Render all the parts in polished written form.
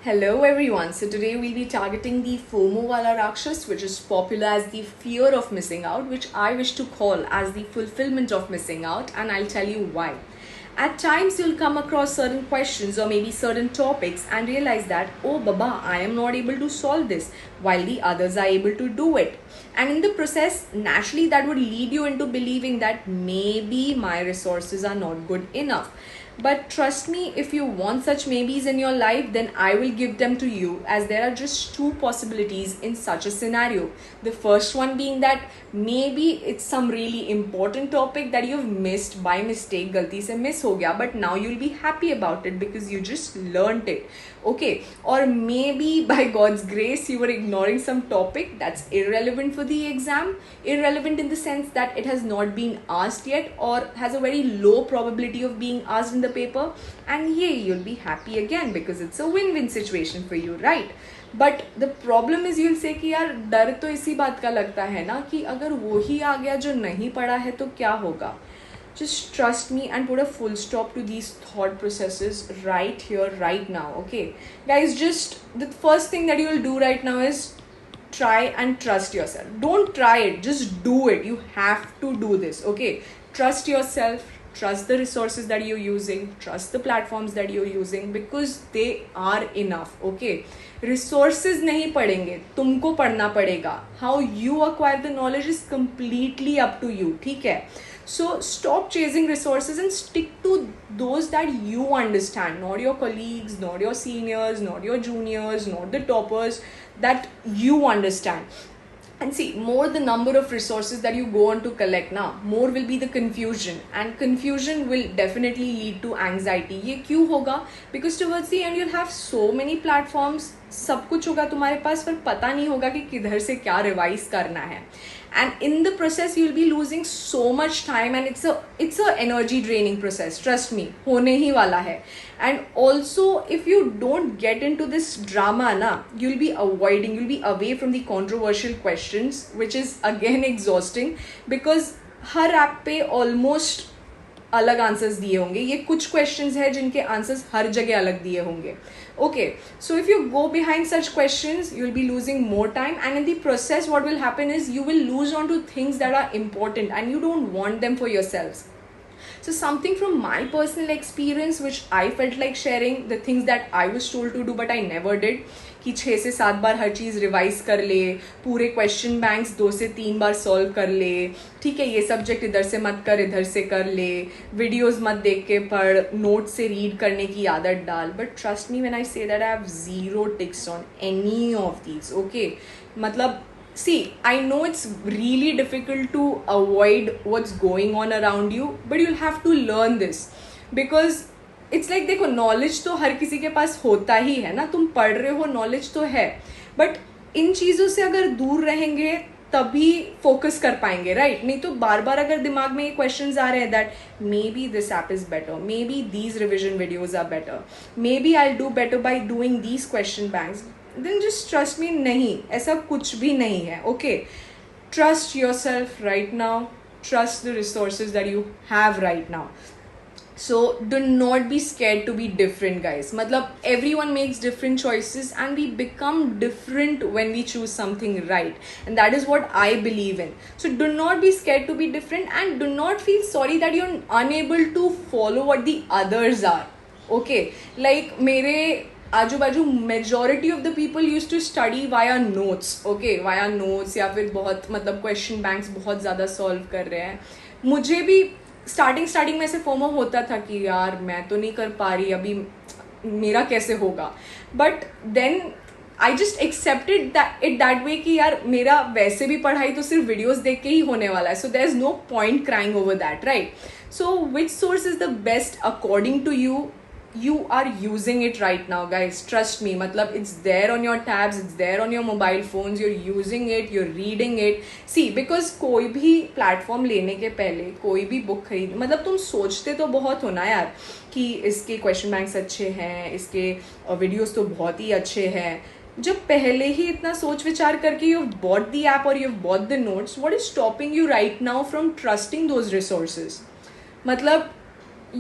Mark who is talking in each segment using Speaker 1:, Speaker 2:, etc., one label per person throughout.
Speaker 1: Hello everyone. So today we'll be targeting the FOMO wala Rakshas, which is popular as the fear of missing out, which I wish to call as the fulfillment of missing out, and I'll tell you why. At times you'll come across certain questions or maybe certain topics and realize that, oh Baba, I am not able to solve this while the others are able to do it. And in the process, naturally that would lead you into believing that maybe my resources are not good enough. But trust me, if you want such maybes in your life, then I will give them to you, as there are just two possibilities in such a scenario. The first one being that maybe it's some really important topic that you've missed by mistake, galti se miss ho gaya, but now you'll be happy about it because you just learnt it. Okay, or maybe by God's grace you were ignoring some topic that's irrelevant for the exam, irrelevant in the sense that it has not been asked yet or has a very low probability of being asked in the paper, and yay, you'll be happy again because it's a win-win situation for you, right? But the problem is you'll से कि यार डर तो इसी बात का लगता है ना कि अगर वो ही आ गया जो नहीं पढ़ा है तो क्या होगा. Just trust me and put a full stop to these thought processes right here, right now. Okay, guys, just the first thing that you will do right now is try and trust yourself. Don't try it, just do it. You have to do this. Okay, trust yourself, trust the resources that you're using, trust the platforms that you're using, because they are enough. Okay, resources नहीं पढ़ेंगे, तुमको पढ़ना पड़ेगा. How you acquire the knowledge is completely up to you. ठीक है. So stop chasing resources and stick to those that you understand, not your colleagues, not your seniors, not your juniors, not the toppers, that you understand. And see, more the number of resources that you go on to collect now, more will be the confusion, and confusion will definitely lead to anxiety. ये क्यों होगा? Because towards the end you'll have so many platforms, सब कुछ होगा तुम्हारे पास, पर पता नहीं होगा कि किधर से क्या रिवाइज करना है. And in the process you'll be losing so much time, and it's a energy draining process. Trust me, होने ही वाला है. And also if you don't get into this drama na, you'll be away from the controversial questions, which is again exhausting because her app पे almost अलग answers दिए होंगे. ये कुछ questions है जिनके आंसर्स हर जगह अलग दिए होंगे. Okay, so if you go behind such questions, you'll be losing more time, and in the process what will happen is you will lose on to things that are important and you don't want them for yourselves. So something from my personal experience which I felt like sharing, the things that I was told to do but I never did, कि 6 से 7 बार हर चीज़ revise कर ले, पूरे question banks 2 से 3 बार solve कर ले, ठीक है, ये सब्जेक्ट इधर से मत कर, इधर से कर ले, वीडियोस मत देख के पढ़, नोट से रीड करने की आदत डाल. But trust me when I say that I have zero ticks on any of these. Okay, मतलब see, I know it's really difficult to avoid what's going on around you, but you'll have to learn this because it's like, देखो, knowledge तो हर किसी के पास होता ही है ना, तुम पढ़ रहे हो, नॉलेज तो है, बट इन चीज़ों से अगर दूर रहेंगे तभी फोकस कर पाएंगे, राइट? नहीं तो बार बार अगर दिमाग में ये क्वेश्चंस आ रहे हैं that maybe this app is better, maybe these revision videos are better, maybe I do better by doing these question banks, then just trust me, नहीं, ऐसा कुछ भी नहीं है. Okay, trust yourself right now, trust the resources that you have right now. So do not be scared to be different, guys. मतलब everyone makes different choices and we become different when we choose something right, and that is what I believe in. So do not be scared to be different and do not feel sorry that you're unable to follow what the others are. Okay, like मेरे आजू बाजू majority of the people use to study via notes. Okay, via notes या फिर बहुत मतलब question banks बहुत ज़्यादा solve कर रहे हैं. मुझे भी स्टार्टिंग में ऐसे फोमो होता था कि यार मैं तो नहीं कर पा रही अभी, मेरा कैसे होगा. But then I just accepted it that way कि यार मेरा वैसे भी पढ़ाई तो सिर्फ वीडियोज देख के ही होने वाला है, so there is no point crying over that, right? So which source is the best according to you? You are using it right now, guys. Trust me, मतलब it's there on your tabs, it's there on your mobile phones, you're using it, you're reading it. See, because कोई भी platform लेने के पहले, कोई भी book खरीद, मतलब तुम सोचते तो बहुत हो ना यार कि इसके क्वेश्चन बैंक्स अच्छे हैं, इसके वीडियोस तो बहुत ही अच्छे हैं. जब पहले ही इतना सोच विचार करके you have bought the app और you have bought the notes, what is stopping you right now from trusting those resources? मतलब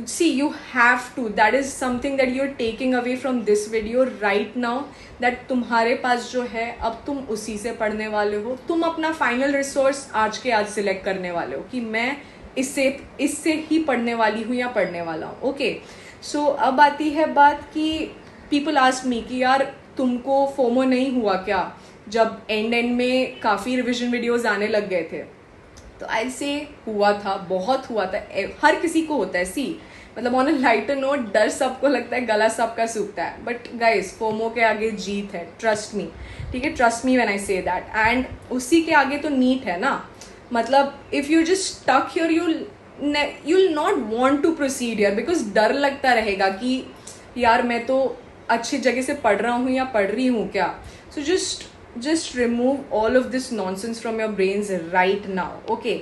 Speaker 1: see, you have to, that is something that you're taking away from this video right now, that तुम्हारे पास जो है अब तुम उसी से पढ़ने वाले हो. तुम अपना फाइनल रिसोर्स आज के आज सिलेक्ट करने वाले हो कि मैं इससे ही पढ़ने वाली हूँ या पढ़ने वाला हूँ. ओके, सो अब आती है बात कि पीपल आस्क मी कि यार तुमको फोमो नहीं हुआ क्या जब एंड में काफ़ी रिविजन वीडियोस आने लग गए थे. तो आई से हुआ था, बहुत हुआ था, हर किसी को होता है. सी, मतलब ऑन अ लाइटर नोट, डर सबको लगता है, गला सबका सूखता है, बट गाइस फोमो के आगे जीत है, ट्रस्ट मी. ठीक है, trust me when I say that. And उसी के आगे तो नीट है ना. मतलब if you just stuck here, you'll not want to proceed here, because डर लगता रहेगा कि यार मैं तो अच्छी जगह से पढ़ रहा हूँ या पढ़ रही हूँ क्या. सो just remove all of this nonsense from your brains right now. Okay,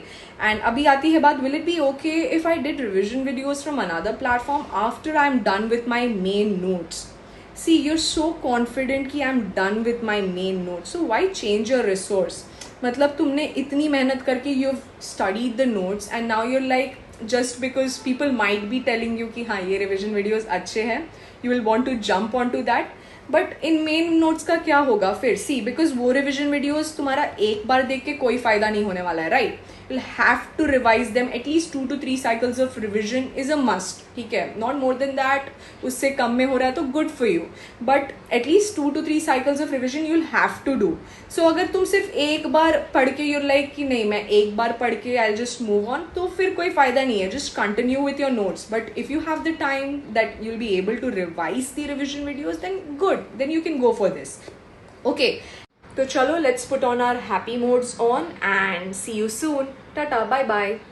Speaker 1: and abhi aati hai baat, will it be okay if I did revision videos from another platform after I'm done with my main notes? See, you're so confident कि I'm done with my main notes, so why change your resource? मतलब तुमने इतनी मेहनत करके you've studied the notes and now you're like, just because people might be telling you कि हाँ ये revision videos अच्छे हैं, you will want to jump onto that. But in main notes का क्या होगा फिर. सी, बिकॉज वो रिविजन वीडियोस तुम्हारा एक बार देख के कोई फायदा नहीं होने वाला है, right. You will have to revise them. At least 2 to 3 cycles of revision is a must. ठीक है, नॉट मोर देन दैट. उससे कम में हो रहा है तो good for you, but at least 2 to 3 cycles of revision you will have to do. So अगर तुम सिर्फ एक बार पढ़ के यूर लाइक कि नहीं मैं एक बार पढ़ के आई जस्ट मूव ऑन, तो फिर कोई फायदा नहीं है. Just continue with your notes. But if you have the time that you will be able to revise the revision videos, then good, then you can go for this. Okay, so chalo, let's put on our happy modes on and see you soon. Tata, bye bye.